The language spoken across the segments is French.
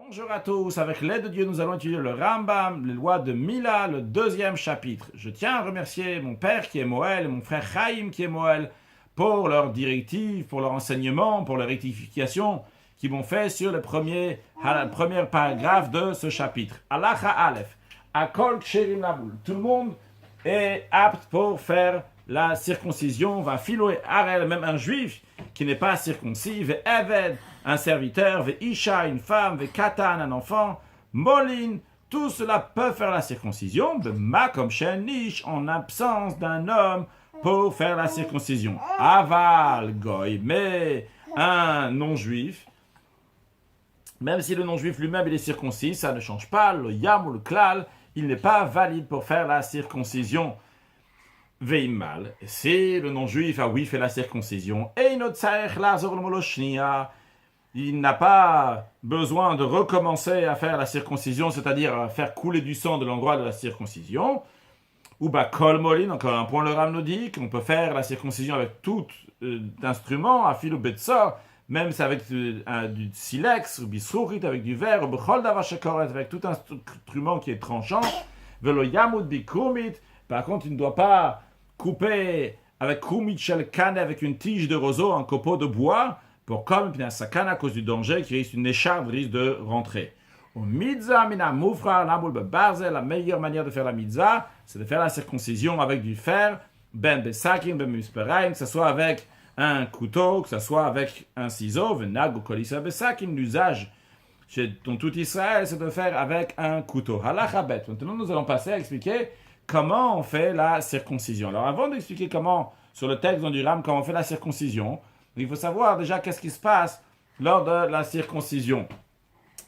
Bonjour à tous, avec l'aide de Dieu, nous allons étudier le Rambam, les lois de Mila, le deuxième chapitre. Je tiens à remercier mon père qui est Moël et mon frère Chaim qui est Moël pour leurs directives, pour leur enseignement, pour leur rectification qu'ils m'ont fait sur le premier paragraphe de ce chapitre. Halacha Aleph, Akol Ksherim Laboul. Tout le monde est apte pour faire la circoncision, va philo et arel, même un juif qui n'est pas circoncis, ve eved, un serviteur, ve isha, une femme, ve katan, un enfant, molin, tout cela peut faire la circoncision, de makom shenish, en absence d'un homme pour faire la circoncision. Aval, goy, mais un non-juif, même si le non-juif lui-même il est circoncis, ça ne change pas, le yam ou le klal, il n'est pas valide pour faire la circoncision. Veimal, c'est le non-juif, fait la circoncision. Et il n'a pas besoin de recommencer à faire la circoncision, c'est-à-dire à faire couler du sang de l'endroit de la circoncision. Ou kol molin, encore un point le Ram nous dit qu'on peut faire la circoncision avec tout instrument, à fil ou betsa, même si avec du silex, ou bisrourit avec du verre, ou bechol davashakoret, avec tout instrument qui est tranchant. Velo yamud bikrumit, par contre, il ne doit pas couper avec krumit shel kane, avec une tige de roseau, un copeau de bois, pour comme sakana à cause du danger, qui risque une écharpe risque de rentrer. Au mitzah mina mufra nabul bebarzel, la meilleure manière de faire la mitzah, c'est de faire la circoncision avec du fer, ben besakim, ben musperaim, que ce soit avec un couteau, que ce soit avec un ciseau, venag ou kolisa besakim, l'usage dans tout Israël, c'est de faire avec un couteau. Halacha bet. Maintenant, nous allons passer à expliquer comment on fait la circoncision. Alors, avant d'expliquer comment, sur le texte dans du Ram, comment on fait la circoncision, il faut savoir déjà qu'est-ce qui se passe lors de la circoncision.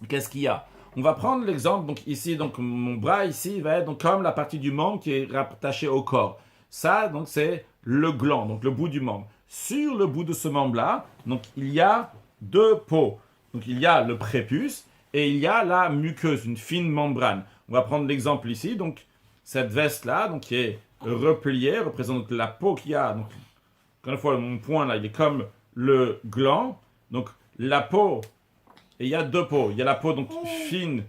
Qu'est-ce qu'il y a? On va prendre l'exemple, donc ici, donc mon bras ici va être donc comme la partie du membre qui est rattachée au corps. Ça, donc c'est le gland, donc le bout du membre. Sur le bout de ce membre-là, donc il y a deux peaux. Donc il y a le prépuce et il y a la muqueuse, une fine membrane. On va prendre l'exemple ici, donc cette veste-là, donc qui est repliée, représente la peau qu'il y a. Donc, encore une fois, mon point là, il est comme le gland. Donc la peau, et il y a deux peaux. Il y a la peau donc fine,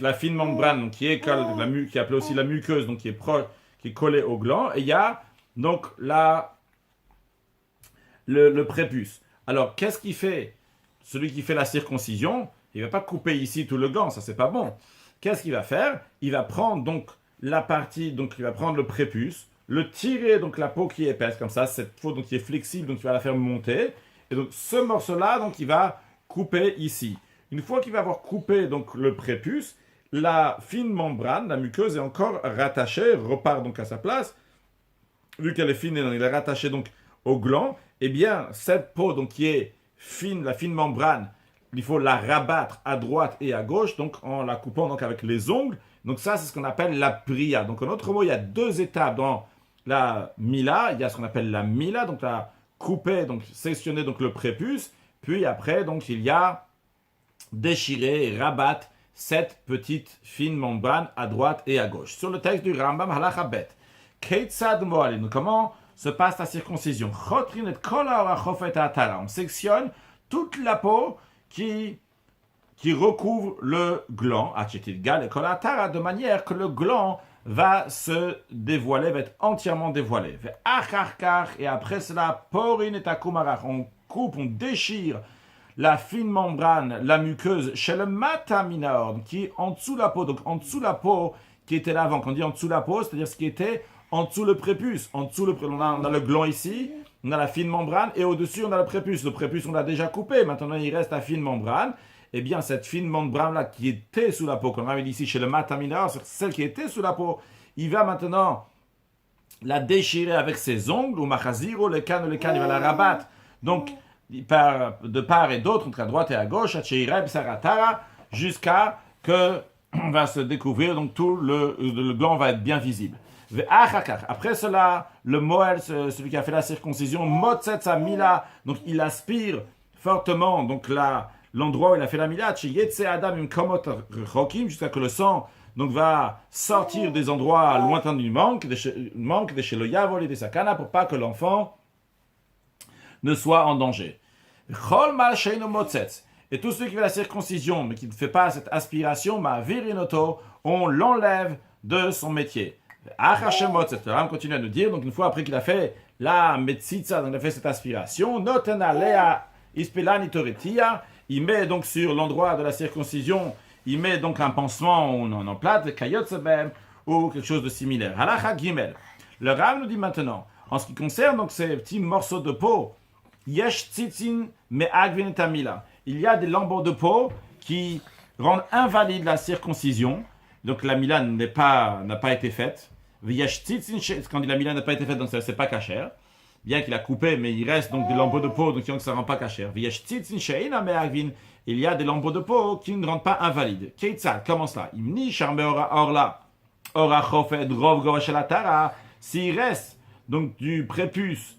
la fine membrane, donc, qui est appelée aussi la muqueuse, donc qui est collée au gland. Et il y a donc le prépuce. Alors qu'est-ce qu'il fait? Celui qui fait la circoncision, il ne va pas couper ici tout le gland, ça c'est pas bon. Qu'est-ce qu'il va faire? Il va prendre donc la partie, donc il va prendre le prépuce, le tirer, donc la peau qui est épaisse comme ça, cette peau donc qui est flexible, donc il va la faire monter. Et donc ce morceau-là, donc il va couper ici. Une fois qu'il va avoir coupé donc le prépuce, la fine membrane, la muqueuse est encore rattachée, repart donc à sa place. Vu qu'elle est fine, elle est rattachée donc au gland. Eh bien cette peau donc qui est fine, la fine membrane, il faut la rabattre à droite et à gauche, donc en la coupant donc avec les ongles. Donc ça, c'est ce qu'on appelle la pria. Donc en autre mot, il y a deux étapes dans la mila. Il y a ce qu'on appelle la mila, donc la couper, donc sectionner donc le prépuce. Puis après, donc il y a déchirer et rabattre cette petite fine membrane à droite et à gauche. Sur le texte du Rambam, halacha bet. Keitzad mo'alin. Comment se passe la circoncision? On sectionne toute la peau qui recouvre le gland, de manière que le gland va se dévoiler, va être entièrement dévoilé. Et après cela, on coupe, on déchire la fine membrane, la muqueuse, chez le mataminaor, qui est en dessous de la peau, donc en dessous de la peau qui était là avant. Quand on dit en dessous de la peau, c'est-à-dire ce qui était en dessous le prépuce. On a le gland ici, on a la fine membrane, et au-dessus, on a le prépuce. Le prépuce, on l'a déjà coupé. Maintenant, il reste la fine membrane. Eh bien, cette fine membrane-là qui était sous la peau, comme on avait dit ici chez le matamina, celle qui était sous la peau, il va maintenant la déchirer avec ses ongles, ou machaziro, le canne, il va la rabattre. Donc, de part et d'autre, entre à droite et à gauche, jusqu'à que on va se découvrir, donc tout le gland va être bien visible. Après cela, le Moël, celui qui a fait la circoncision, Motset sa mila, donc il aspire fortement donc l'endroit où il a fait la mila, jusqu'à que le sang donc va sortir des endroits lointains du manque de chez le yavol et des sakana, pour pas que l'enfant ne soit en danger. Et tout celui qui fait la circoncision, mais qui ne fait pas cette aspiration, virinoto, on l'enlève de son métier. Achashemot, cette Rame continue à nous dire, donc une fois après qu'il a fait la metzitza, donc il a fait cette aspiration, notena lea ispelani toretia, il met donc sur l'endroit de la circoncision, il met donc un pansement en plate, kayotzebem, ou quelque chose de similaire. Halacha gimel. Le Rame nous dit maintenant, en ce qui concerne donc ces petits morceaux de peau, yesh tzitzin me'agvin tamila. Il y a des lambeaux de peau qui rendent invalide la circoncision. Donc la mila n'a pas été faite. Quand la mila n'a pas été faite, donc c'est pas cachère. Bien qu'il a coupé, mais il reste donc des lambeaux de peau, donc ça ne rend pas cachère. Il y a des lambeaux de peau qui ne rendent pas invalides. Keitzad, comment cela? Imni charme orla. Ora chofed rov govashalatara. S'il reste donc du prépuce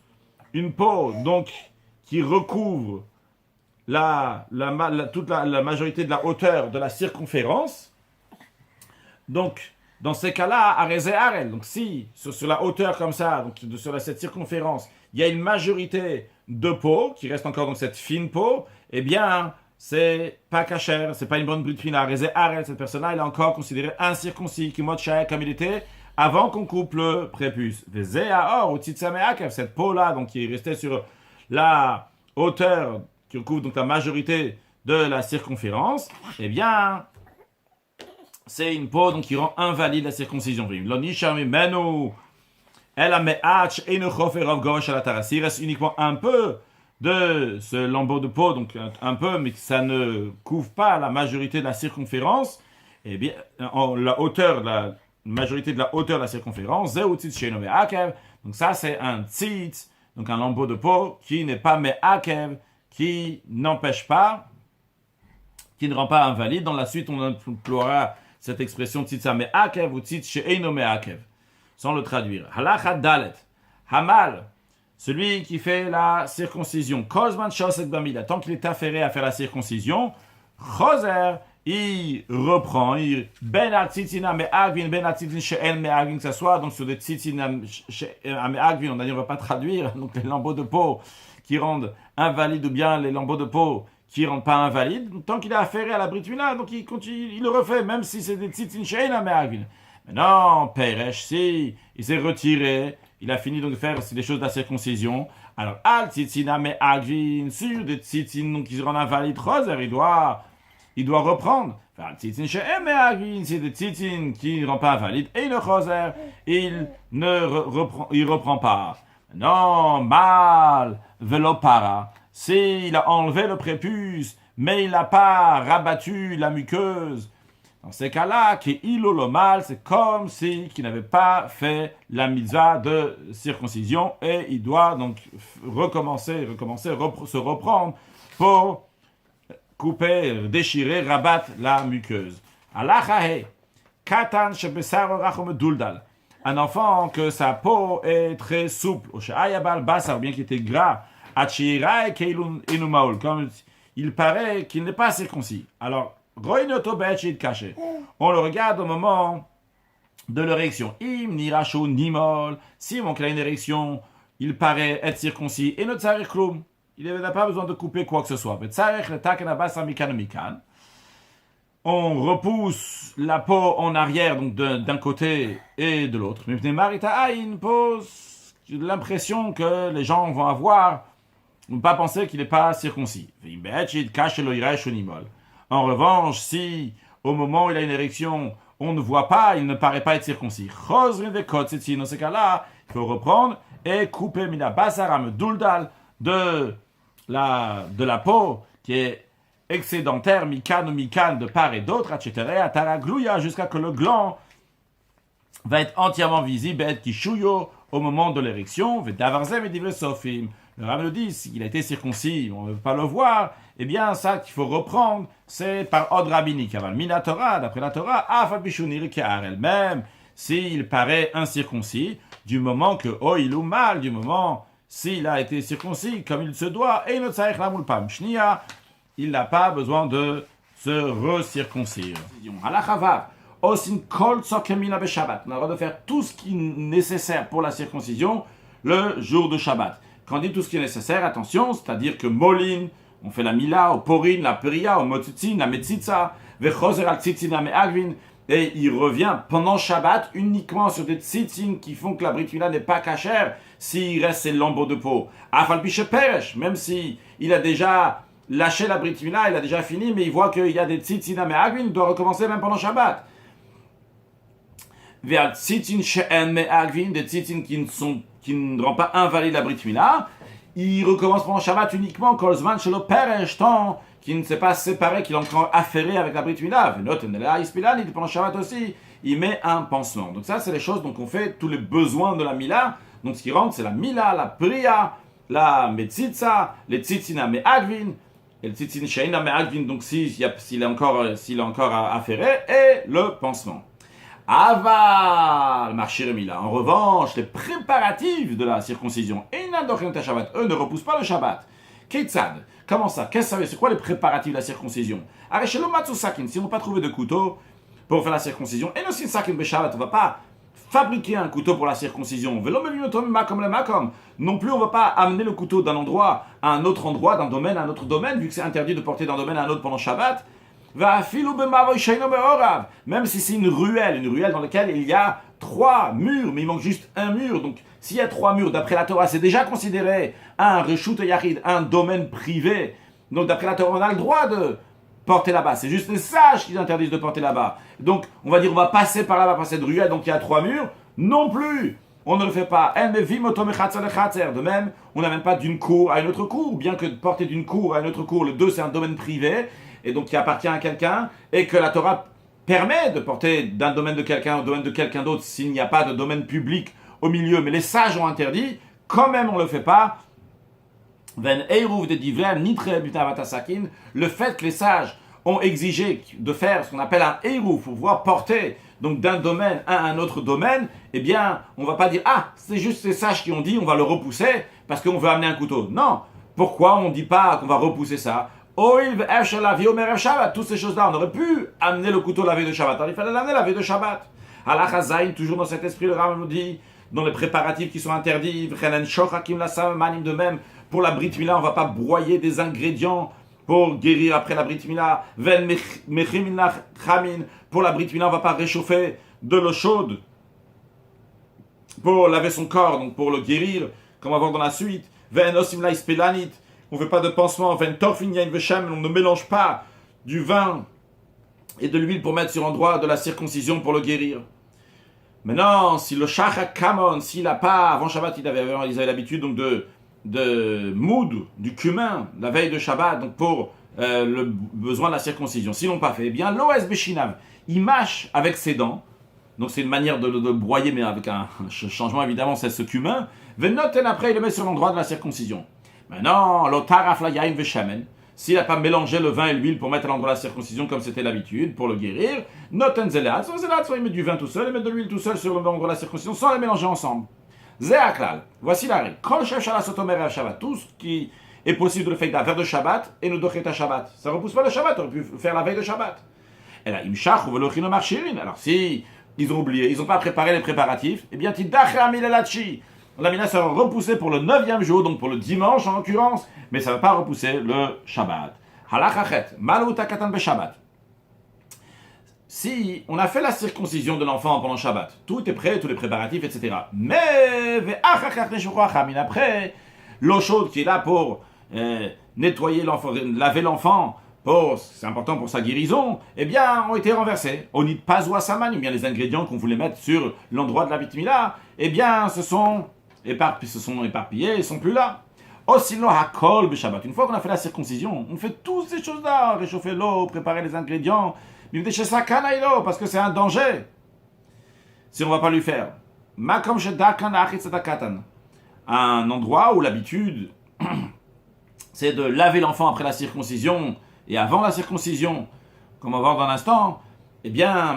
une peau donc qui recouvre toute la majorité de la hauteur de la circonférence, donc dans ces cas-là, arezé arel, donc si sur la hauteur comme ça, donc sur cette circonférence, il y a une majorité de peau qui reste encore dans cette fine peau, eh bien c'est pas cachère, c'est pas une bonne brit fina. Arezé arel, cette personne-là, elle est encore considérée incirconcis, qui mode shaek comme il était avant qu'on coupe le prépuce. Vezé or ou tzitzameakev, cette peau-là, donc qui est restée sur la hauteur qui recouvre donc la majorité de la circonférence, eh bien, c'est une peau donc, qui rend invalide la circoncision. S'il reste uniquement un peu de ce lambeau de peau, donc un peu, mais que ça ne couvre pas la majorité de la circonférence, eh bien, la majorité de la hauteur de la circonférence, donc ça c'est un tzitz, donc un lambeau de peau qui n'est pas me'akev, qui n'empêche pas, qui ne rend pas invalide. Dans la suite, on emploiera cette expression tzitza me'akev ou tzitz she'eino me'akev, sans le traduire. Halacha dalet, hamal, celui qui fait la circoncision, kozman shosek bamila, tant qu'il est affairé à faire la circoncision, choser, il reprend, ben al tzitzina me'agvin, ben al tzitzin she'en me'agvin, que ce soit donc sur des tzitzina me'agvin, on ne va pas traduire, donc les lambeaux de peau qui rendent invalides ou bien les lambeaux de peau qui ne rendent pas invalides, tant qu'il est affairé à la brit mila, donc il continue, il le refait, même si c'est des tzitzin she'en me'agvin. Mais non, Peresh, si il s'est retiré, il a fini donc de faire des choses de la circoncision, alors al tzitzina me'agvin, sur des tzitzin qui se rendent invalides, choser, il doit reprendre. C'est des tzitzin qui ne rendent pas invalide. Et le choser, il reprend pas. Non, mal, velopara. S'il a enlevé le prépuce, mais il n'a pas rabattu la muqueuse. Dans ces cas-là, le mal, c'est comme s'il n'avait pas fait la mitzvah de circoncision et il doit donc se reprendre pour couper, déchirer, rabattre la muqueuse. Katan duldal. Un enfant que sa peau est très souple, ou bien qu'il était gras, comme il paraît qu'il n'est pas circoncis. Alors, on le regarde au moment de l'érection. Si il a une érection, il paraît être circoncis. Et notre tsarech kloum. Il n'a pas besoin de couper quoi que ce soit. On repousse la peau en arrière, donc d'un côté et de l'autre. Mais Marita pose l'impression que les gens vont avoir, ne pas penser qu'il n'est pas circoncis. En revanche, si au moment où il a une érection, on ne voit pas, il ne paraît pas être circoncis. Dans ce cas-là, il faut reprendre et couper mina basaram duldal de la peau qui est excédentaire, mikan ou mikan de part et d'autre, etc., ataraglouya, jusqu'à que le gland va être entièrement visible, et kishuyo, au moment de l'érection, ve'davarzem et divre sofim. Le Rame nous dit, s'il a été circoncis, on ne veut pas le voir, eh bien, ça qu'il faut reprendre, c'est par ordre rabbinique. Aval mina Torah, d'après la Torah, afal bishunir ke'ar elle-même, s'il paraît incirconcis, du moment que, il ou mal, du moment s'il a été circoncis comme il se doit, et notre saïch la moulpam shnia, il n'a pas besoin de se recirconcire. Halachava, osin kol tzokemina be Shabbat. On a le droit de faire tout ce qui est nécessaire pour la circoncision le jour de Shabbat. Quand on dit tout ce qui est nécessaire, attention, c'est-à-dire que molin, On fait la mila, au porin, la peria, au motzitzin, la metzitza, vechoser al tzitzin me'agvin. Et il revient pendant Shabbat uniquement sur des tzitzin qui font que la Brit Mila n'est pas cachère s'il reste ses lambeaux de peau. Afal piche peresh, même si il a déjà lâché la Brit Mila, il a déjà fini, mais il voit qu'il y a des tzitzin me'agvin, il doit recommencer même pendant Shabbat. Vers tzitzin she'en me'agvin, des tzitzin qui ne rendent pas invalide la Brit Mila, il recommence pendant Shabbat uniquement quand le zman shelo peresh, tant qui ne s'est pas séparé, qu'il est encore affairé avec la Brit Mila. Pendant Shabbat aussi, il met un pansement. Donc ça, c'est les choses, donc on fait tous les besoins de la Mila. Donc ce qui rentre, c'est la Mila, la Priya, la Metzitza, les Tzitzina Me'agvin, et le Tzitzin Sheina Me'agvin, donc s'il est encore affairé, et le pansement. Aval, marchir Mila. En revanche, les préparatifs de la circoncision, eux ne repoussent pas le Shabbat. Ketzad. Comment ça? Qu'est-ce que c'est quoi les préparatifs de la circoncision? Si on n'a pas trouvé de couteau pour faire la circoncision, et aussi sakin beshabat, on ne va pas fabriquer un couteau pour la circoncision. Non plus, on ne va pas amener le couteau d'un endroit à un autre endroit, d'un domaine à un autre domaine, vu que c'est interdit de porter d'un domaine à un autre pendant Shabbat. Même si c'est une ruelle dans laquelle il y a 3 murs, mais il manque juste un mur. Donc, s'il y a 3 murs, d'après la Torah, c'est déjà considéré un reshut yachid, un domaine privé. Donc, d'après la Torah, on a le droit de porter là-bas. C'est juste les sages qui interdisent de porter là-bas. Donc, on va dire, on va passer par là-bas, par cette ruelle, donc il y a 3 murs. Non plus, on ne le fait pas. De même, on n'amène pas d'une cour à une autre cour, bien que de porter d'une cour à une autre cour, le 2, c'est un domaine privé, et donc qui appartient à quelqu'un, et que la Torah permet de porter d'un domaine de quelqu'un au domaine de quelqu'un d'autre s'il n'y a pas de domaine public au milieu, mais les sages ont interdit, quand même on ne le fait pas. Le fait que les sages ont exigé de faire ce qu'on appelle un Eirouf, pour pouvoir porter donc d'un domaine à un autre domaine, eh bien, on ne va pas dire « Ah, c'est juste ces sages qui ont dit, on va le repousser parce qu'on veut amener un couteau. » Non. Pourquoi on ne dit pas qu'on va repousser ça? Toutes ces choses-là, on aurait pu amener le couteau la veille de Shabbat. Alors, il fallait l'amener la veille de Shabbat. Halachazaïn, toujours dans cet esprit, le Rambam nous dit, dans les préparatifs qui sont interdits, de même, pour la Brit Mila, on ne va pas broyer des ingrédients pour guérir après la Brit Mila. Pour la Brit Mila, on ne va pas réchauffer de l'eau chaude pour laver son corps, donc pour le guérir, comme on va voir dans la suite. On ne fait pas de pansement, on ne mélange pas du vin et de l'huile pour mettre sur l'endroit de la circoncision pour le guérir. Maintenant, si le shachak kamon, s'il n'a pas, avant Shabbat, ils avaient l'habitude donc de moud, du cumin, la veille de Shabbat, donc pour le besoin de la circoncision. S'ils l'ont pas fait, eh bien, l'OS Beshinav, il mâche avec ses dents, donc c'est une manière de broyer, mais avec un changement évidemment, c'est ce cumin. Venoten, après, il le met sur l'endroit de la circoncision. Maintenant, l'otaraf la yain veshamen, s'il n'a pas mélangé le vin et l'huile pour mettre à l'endroit de la circoncision comme c'était l'habitude, pour le guérir, noten zelat, soit il met du vin tout seul, il met de l'huile tout seul sur l'endroit de la circoncision sans les mélanger ensemble. Zéaklal, voici la règle. Kol chef shala sotomer à Shabbat, tout ce qui est possible de le faire vers de Shabbat et nous dochet à Shabbat. Ça ne repousse pas le Shabbat, on aurait pu faire la veille de Shabbat. Et là, imshach ou velochino marchirin. Alors si ils ont oublié, ils n'ont pas préparé les préparatifs, eh bien, tidach amil elachi. La mina sera repoussée pour le 9e jour, donc pour le dimanche en l'occurrence, mais ça ne va pas repousser le Shabbat. Halachachet, malouta katan be Shabbat. Si on a fait la circoncision de l'enfant pendant Shabbat, tout est prêt, tous les préparatifs, etc. Mais, après, l'eau chaude qui est là pour nettoyer l'enfant, laver l'enfant, c'est important pour sa guérison, eh bien, ont été renversés. On n'y pas ou asaman, ou bien les ingrédients qu'on voulait mettre sur l'endroit de la Brit Mila, eh bien, se sont éparpillés, ils ne sont plus là. Osilo hakol be Shabbat. Une fois qu'on a fait la circoncision, on fait toutes ces choses-là, réchauffer l'eau, préparer les ingrédients, parce que c'est un danger si on ne va pas lui faire. Un endroit où l'habitude c'est de laver l'enfant après la circoncision et avant la circoncision, comme on va voir dans l'instant, eh bien,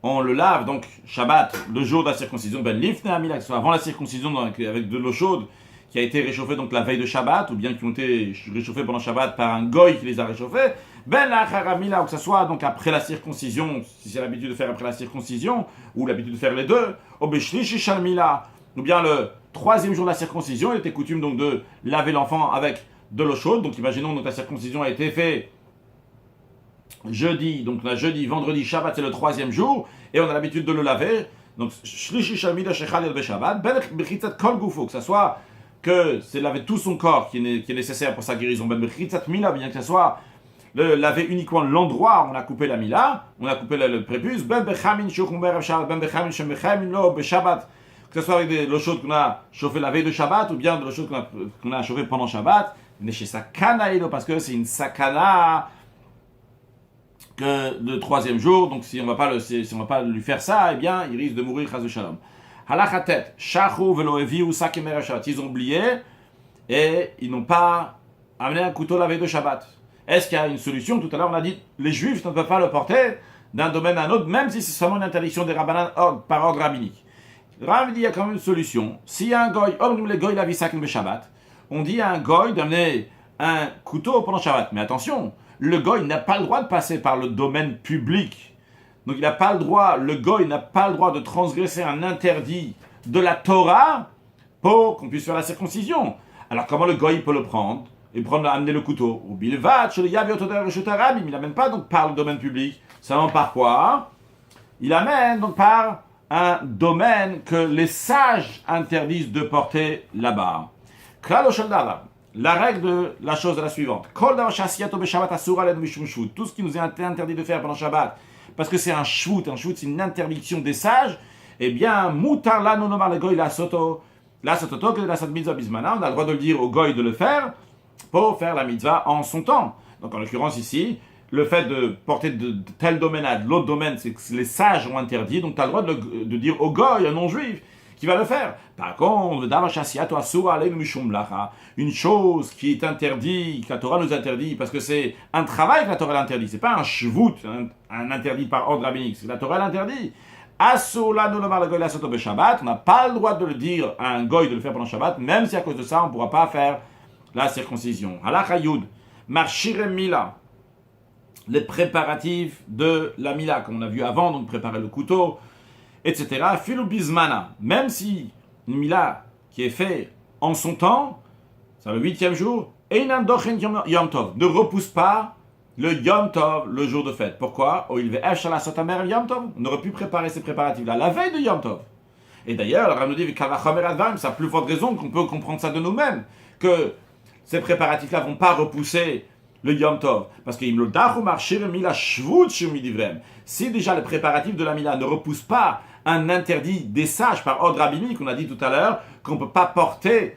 on le lave, donc Shabbat, le jour de la circoncision, que ce soit avant la circoncision avec de l'eau chaude qui a été réchauffée donc la veille de Shabbat, ou bien qui ont été réchauffés pendant Shabbat par un goy qui les a réchauffés, ou que ce soit donc après la circoncision, si c'est l'habitude de faire après la circoncision, ou l'habitude de faire les deux, ou bien le troisième jour de la circoncision, il était coutume donc de laver l'enfant avec de l'eau chaude. Donc imaginons donc la circoncision a été faite jeudi, donc la jeudi, vendredi, Shabbat, c'est le troisième jour, et on a l'habitude de le laver. Donc, shlishi shamida shechal el beshabbat, ben bechitzat kol gufo, que ça soit que c'est laver tout son corps qui est nécessaire pour sa guérison, ben bechitzat mila, bien que ce soit laver uniquement l'endroit où on a coupé la mila, on a coupé le prépuce, ben bechamin shukumber shabbat, ben bechamin shemechamin lo beshabbat, que ce soit avec de l'eau chaude qu'on a chauffé la veille de Shabbat, ou bien de l'eau chaude qu'on a chauffé pendant Shabbat, chez sakana, parce que c'est une sakana que le troisième jour, donc si on va pas lui faire ça, eh bien, il risque de mourir, chas shalom. Halachatet, shachu velo eviu sakim erashat. Ils ont oublié et ils n'ont pas amené un couteau la veille de Shabbat. Est-ce qu'il y a une solution? Tout à l'heure, on a dit les Juifs ne peuvent pas le porter d'un domaine à un autre, même si c'est seulement une interdiction des rabbanan par ordre rabbinique. Rav dit il y a quand même une solution. S'il y a un goy, le goy la vie sakim be Shabbat, on dit à un goy d'amener un couteau pendant Shabbat. Mais attention, le goy n'a pas le droit de passer par le domaine public. Donc il n'a pas le droit, le goy n'a pas le droit de transgresser un interdit de la Torah pour qu'on puisse faire la circoncision. Alors comment le goy peut le prendre et amener le couteau? Ou bilvat, il n'amène pas donc par le domaine public, seulement par quoi? Il amène donc par un domaine que les sages interdisent de porter là-bas. La règle de la chose est la suivante. Tout ce qui nous est interdit de faire pendant Shabbat, parce que c'est un shvut c'est une interdiction des sages, eh bien, mutar la nomar le goy la soto que la sat mitzvah bismana, on a le droit de le dire au goy de le faire pour faire la mitzvah en son temps. Donc en l'occurrence ici, le fait de porter de tel domaine à de l'autre domaine, c'est que les sages ont interdit, donc tu as le droit de dire au goy, un non-juif, qui va le faire. Par contre, une chose qui est interdite, que la Torah nous interdit, parce que c'est un travail que la Torah l'interdit, c'est pas un shvut, un interdit par ordre rabbinique, c'est que la Torah l'interdit. On n'a pas le droit de le dire à un goy de le faire pendant Shabbat, même si à cause de ça, on ne pourra pas faire la circoncision. Halakha Yud, marshirem mila, les préparatifs de la mila, comme on a vu avant, donc préparer le couteau, etc. Filu bismana, même si une mila qui est fait en son temps, c'est le 8e jour, Einam dochen yom tov, ne repousse pas le yom tov, le jour de fête. Pourquoi? Oh, il veut la sotamer yom tov. On aurait pu préparer ces préparatifs-là la veille de yom tov. Et d'ailleurs, le Rav nous dit c'est la plus forte raison qu'on peut comprendre ça de nous-mêmes, que ces préparatifs-là vont pas repousser le Yom Tov. Parce que si déjà les préparatifs de la Mila ne repoussent pas un interdit des sages par ordre rabbinique, on a dit tout à l'heure qu'on ne peut pas porter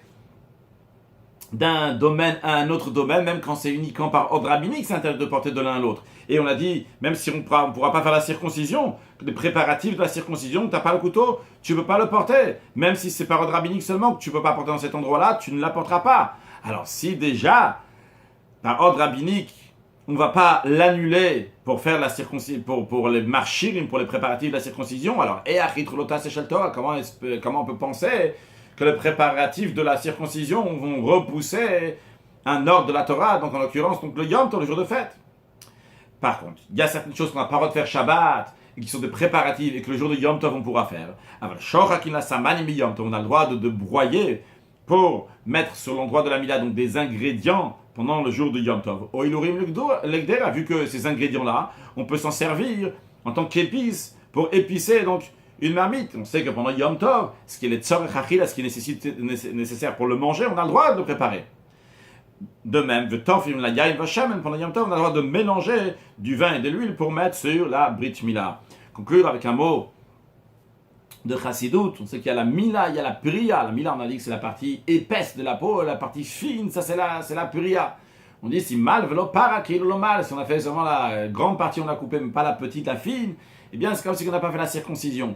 d'un domaine à un autre domaine, même quand c'est uniquement par ordre rabbinique, c'est interdit de porter de l'un à l'autre. Et on a dit, même si on ne pourra pas faire la circoncision, les préparatifs de la circoncision, tu n'as pas le couteau, tu ne peux pas le porter. Même si c'est par ordre rabbinique seulement que tu ne peux pas porter dans cet endroit-là, tu ne l'apporteras pas. Alors si déjà, par ordre rabbinique, on ne va pas l'annuler pour faire la circoncision, pour les marchirim, pour les préparatifs de la circoncision, alors, comment on peut penser que les préparatifs de la circoncision vont repousser un ordre de la Torah, donc en l'occurrence donc le Yom Tov, le jour de fête. Par contre, il y a certaines choses qu'on n'a pas le droit de faire Shabbat, et qui sont des préparatifs, et que le jour de Yom Tov on pourra faire. On a le droit de broyer pour mettre sur l'endroit de la Mila donc des ingrédients pendant le jour de Yom Tov. Oilurim Legder a vu que ces ingrédients-là, on peut s'en servir en tant qu'épices pour épicer donc une marmite. On sait que pendant Yom Tov, ce qui est les tzorech achila, ce qui est nécessaire pour le manger, on a le droit de le préparer. De même, pendant Yom Tov, on a le droit de mélanger du vin et de l'huile pour mettre sur la Brit Mila. Conclure avec un mot de Chassidut, on sait qu'il y a la Mila, il y a la Puria. La Mila, on a dit que c'est la partie épaisse de la peau, la partie fine, ça c'est la Puria. On dit si mal, velo para, mal. Si on a fait seulement la grande partie, on l'a coupé, mais pas la petite, la fine, eh bien c'est comme si on n'a pas fait la circoncision.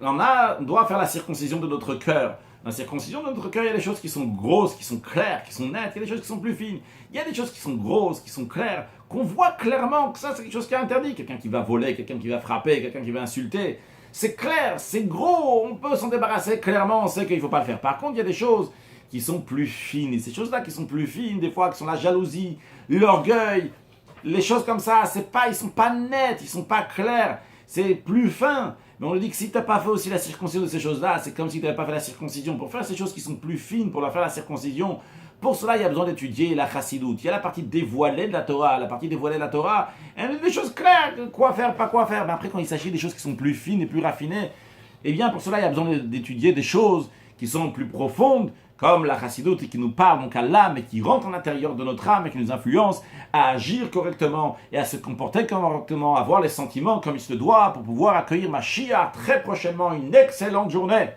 On doit faire la circoncision de notre cœur. Dans la circoncision de notre cœur, il y a des choses qui sont grosses, qui sont claires, qui sont nettes, il y a des choses qui sont plus fines. Il y a des choses qui sont grosses, qui sont claires, qu'on voit clairement que ça c'est quelque chose qui est interdit. Quelqu'un qui va voler, quelqu'un qui va frapper, quelqu'un qui va insulter. C'est clair, c'est gros, on peut s'en débarrasser clairement, on sait qu'il ne faut pas le faire. Par contre, il y a des choses qui sont plus fines. Et ces choses-là qui sont plus fines, des fois, qui sont la jalousie, l'orgueil, les choses comme ça, ils ne sont pas nets, ils ne sont pas clairs, c'est plus fin. Mais on nous dit que si tu n'as pas fait aussi la circoncision de ces choses-là, c'est comme si tu n'avais pas fait la circoncision. Pour faire ces choses qui sont plus fines, pour faire la circoncision, pour cela, il y a besoin d'étudier la chassidoute. Il y a la partie dévoilée de la Torah. La partie dévoilée de la Torah, elle a des choses claires, quoi faire, pas quoi faire. Mais après, quand il s'agit des choses qui sont plus fines et plus raffinées, eh bien, pour cela, il y a besoin d'étudier des choses qui sont plus profondes, comme la chassidoute, qui nous parle donc à l'âme et qui rentre à l'intérieur de notre âme et qui nous influence à agir correctement et à se comporter correctement, à avoir les sentiments comme il se doit pour pouvoir accueillir Mashiach très prochainement. Une excellente journée.